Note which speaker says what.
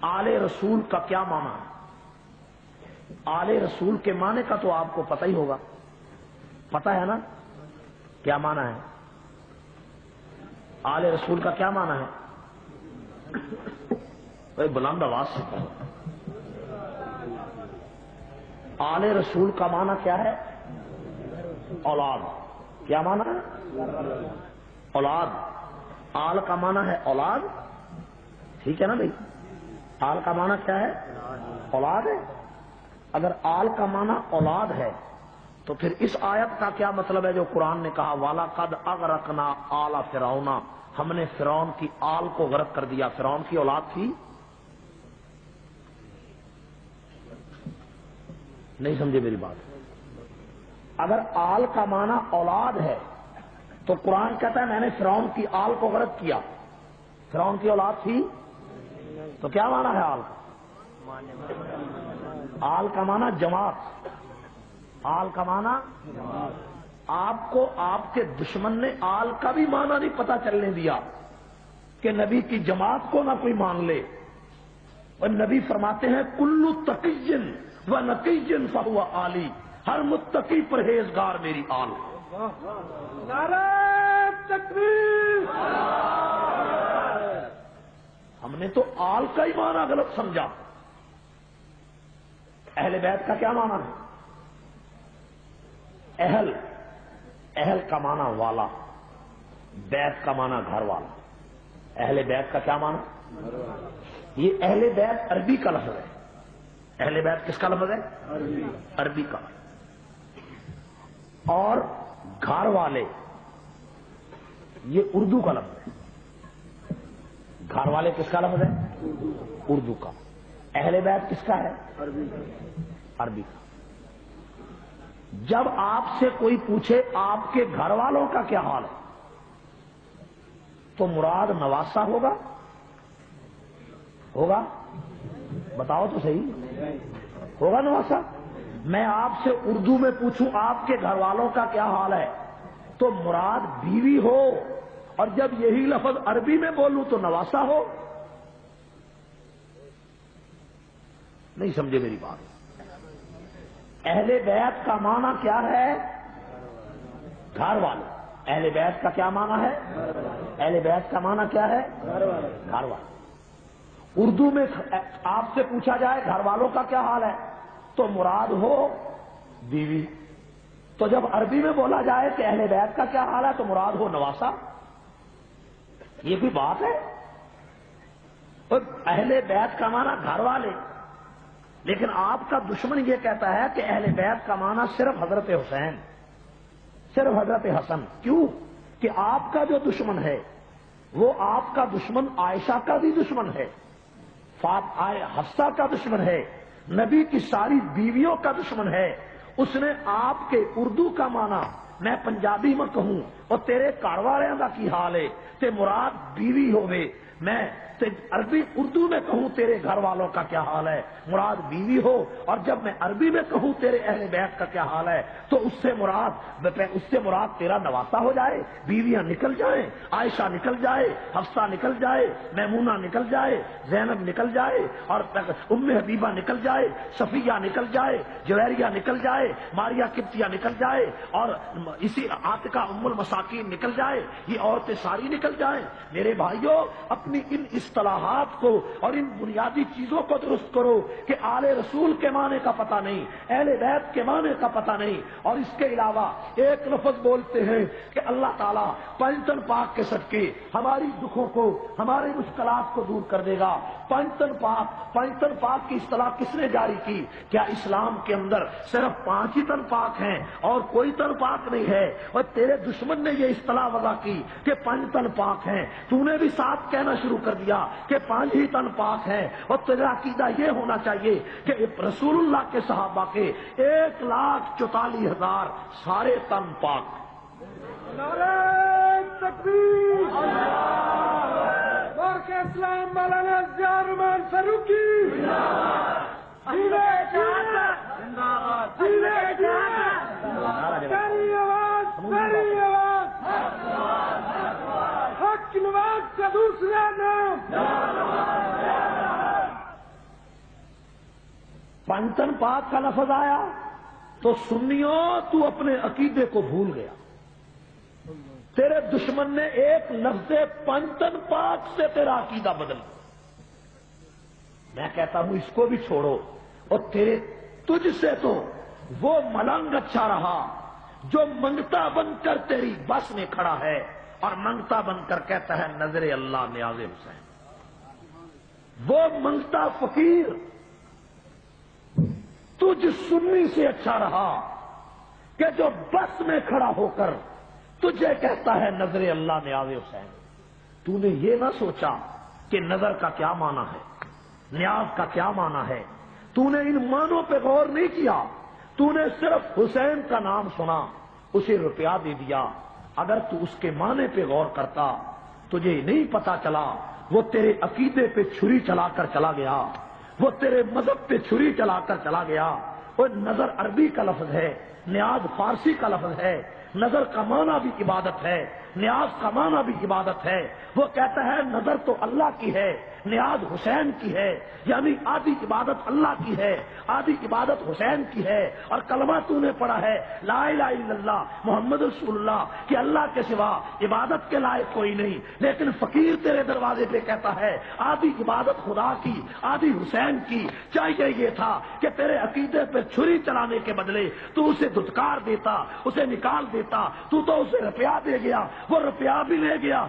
Speaker 1: آل رسول کا کیا معنی ہے؟ آل رسول کے معنی کا تو آپ کو پتہ ہی ہوگا، پتہ ہے نا کیا معنی ہے؟ آل رسول کا کیا معنی ہے؟ بھائی بلند آواز سے کہو۔ آل رسول کا معنی کیا ہے؟ اولاد۔ کیا معنی ہے؟ اولاد۔ آل کا معنی ہے اولاد، ٹھیک ہے نا بھائی؟ آل کا معنی کیا ہے؟ اولاد ہے۔ اگر آل کا معنی اولاد ہے تو پھر اس آیت کا کیا مطلب ہے جو قرآن نے کہا وَلَقَدْ أَغْرَقْنَا آلَ فِرْعَوْنَ، ہم نے فرعون کی آل کو غرق کر دیا۔ فرعون کی اولاد تھی؟ نہیں سمجھے میری بات؟ اگر آل کا معنی اولاد ہے تو قرآن کہتا ہے میں نے فرعون کی آل کو غرق کیا۔ فرعون کی اولاد تھی تو کیا معنی ہے آل کا؟ آل کا معنی جماعت۔ آل کا معنی آپ کو آپ کے دشمن نے آل کا بھی معنی نہیں پتا چلنے دیا کہ نبی کی جماعت کو نہ کوئی مان لے، اور نبی فرماتے ہیں کلو تقی و نقی فہو آلی، ہر متقی پرہیزگار میری آل۔
Speaker 2: نعرہ تکبیر۔
Speaker 1: ہم نے تو آل کا ہی معنی غلط سمجھا۔ اہل بیت کا کیا معنی ہے؟ اہل، اہل کا معنی والا، بیت کا معنی گھر والا۔ اہل بیت کا کیا معنی؟ یہ اہل بیت عربی کا لفظ ہے۔ اہل بیت کس کا لفظ ہے؟ عربی کا۔ اور گھر والے یہ اردو کا لفظ ہے۔ گھر والے کس کا لفظ ہے؟ اردو کا۔ اہل بیت کس کا ہے؟ عربی کا۔ جب آپ سے کوئی پوچھے آپ کے گھر والوں کا کیا حال ہے تو مراد نواسا ہوگا؟ ہوگا؟ بتاؤ تو صحیح، ہوگا نواسا؟ میں آپ سے اردو میں پوچھوں آپ کے گھر والوں کا کیا حال ہے تو مراد بیوی ہو، اور جب یہی لفظ عربی میں بولوں تو نواسا ہو؟ نہیں سمجھے میری بات؟ اہل بیت کا معنی کیا ہے؟ گھر والے۔ اہل بیت کا کیا معنی ہے؟ اہل بیت کا معنی کیا ہے؟ گھر والے۔ اردو میں آپ سے پوچھا جائے گھر والوں کا کیا حال ہے تو مراد ہو بیوی، تو جب عربی میں بولا جائے کہ اہل بیت کا کیا حال ہے تو مراد ہو نواسا۔ یہ کوئی بات ہے؟ اور اہل بیت کا معنی گھر والے، لیکن آپ کا دشمن یہ کہتا ہے کہ اہل بیت کا معنی صرف حضرت حسین، صرف حضرت حسن۔ کیوں کہ آپ کا جو دشمن ہے وہ آپ کا دشمن عائشہ کا بھی دشمن ہے، حفصہ کا دشمن ہے، نبی کی ساری بیویوں کا دشمن ہے۔ اس نے آپ کے اردو کا معنی میں پنجابی میں کہوں اور تیرے کاروالیاں دا کی حال ہے تے مراد بیوی ہوئے، میں عربی اردو میں کہوں تیرے گھر والوں کا کیا حال ہے مراد بیوی ہو، اور جب میں عربی میں کہوں تیرے اہل بیت کا کیا حال ہے تو اس سے مراد تیرا نواسا ہو جائے، بیویاں نکل جائیں، عائشہ نکل جائے، حفصہ نکل جائے، میمونہ نکل جائے، زینب نکل جائے، اور ام حبیبہ نکل جائے، صفیہ نکل جائے، جویریہ نکل جائے، ماریہ قبطیہ نکل جائے، اور اسی عاتقہ ام المساکین نکل جائے، یہ عورتیں ساری نکل جائیں۔ میرے بھائیوں اپنی ان اصطلاحات کو اور ان بنیادی چیزوں کو درست کرو کہ آل رسول کے معنی کا پتہ نہیں، اہل بیت کے معنی کا پتہ نہیں، اور اس کے علاوہ ایک لفظ بولتے ہیں کہ اللہ تعالیٰ پنجتن پاک کے صدقے ہماری دکھوں کو، ہماری مشکلات کو دور کر دے گا۔ پنجتن پاک کی اصطلاح کس نے جاری کی؟ کیا اسلام کے اندر صرف 5 ہی تن پاک ہیں اور کوئی تن پاک نہیں ہے؟ اور تیرے دشمن نے یہ اصطلاح وضع کی کہ 5 تن پاک ہیں، تو نے بھی 7 کہنا شروع کر دیا کہ 5 ہی تن پاک ہیں، اور تیرا عقیدہ یہ ہونا چاہیے کہ رسول اللہ کے صحابہ کے 1,44,000 سارے تن پاک۔
Speaker 2: نعرہ تکبیر۔ بارک اسلام مولانا ضیاء الرحمان فاروقی۔ میری آواز حق کی نواز کا دوسرا نام۔
Speaker 1: پنجتن پاک کا لفظ آیا تو سنیوں تو اپنے عقیدے کو بھول گیا. تیرے دشمن نے ایک لفظ پنجتن پاک سے تیرا عقیدہ بدل دیا. میں کہتا ہوں اس کو بھی چھوڑو، اور تجھ سے تو وہ ملنگ اچھا رہا جو منگتا بن کر تیری بس میں کھڑا ہے اور منگتا بن کر کہتا ہے نظر اللہ نیاز حسین. وہ منگتا فقیر تجھ سنی سے اچھا رہا کہ جو بس میں کھڑا ہو کر تجھے کہتا ہے نظر اللہ نیاز حسین. تو نے یہ نہ سوچا کہ نظر کا کیا معنی ہے، نیاز کا کیا معنی ہے. تو نے ان معنوں پہ غور نہیں کیا. تو نے صرف حسین کا نام سنا، اسے روپیہ دے دیا. اگر تو اس کے معنی پہ غور کرتا تجھے نہیں پتا چلا وہ تیرے عقیدے پہ چھری چلا کر چلا گیا، وہ تیرے مذہب پہ چھری چلا کر چلا گیا. وہ نظر عربی کا لفظ ہے، نیاز فارسی کا لفظ ہے. نظر کا معنی بھی عبادت ہے، نیاز کا معنی بھی عبادت ہے. وہ کہتا ہے نظر تو اللہ کی ہے، نیاز حسین کی ہے. یعنی آدھی عبادت اللہ کی ہے، آدھی عبادت حسین کی ہے. اور کلمہ تو نے پڑھا ہے لا الہ الا اللہ محمد رسول اللہ کہ اللہ کے سوا عبادت کے لائق کوئی نہیں. لیکن فقیر تیرے دروازے پہ کہتا ہے آدھی عبادت خدا کی آدھی حسین کی. چاہیے یہ تھا کہ تیرے عقیدے پہ چھری چلانے کے بدلے تو اسے دھتکار دیتا، اسے نکال دیتا. تو اسے روپیہ دے گیا، وہ روپیہ بھی لے گیا.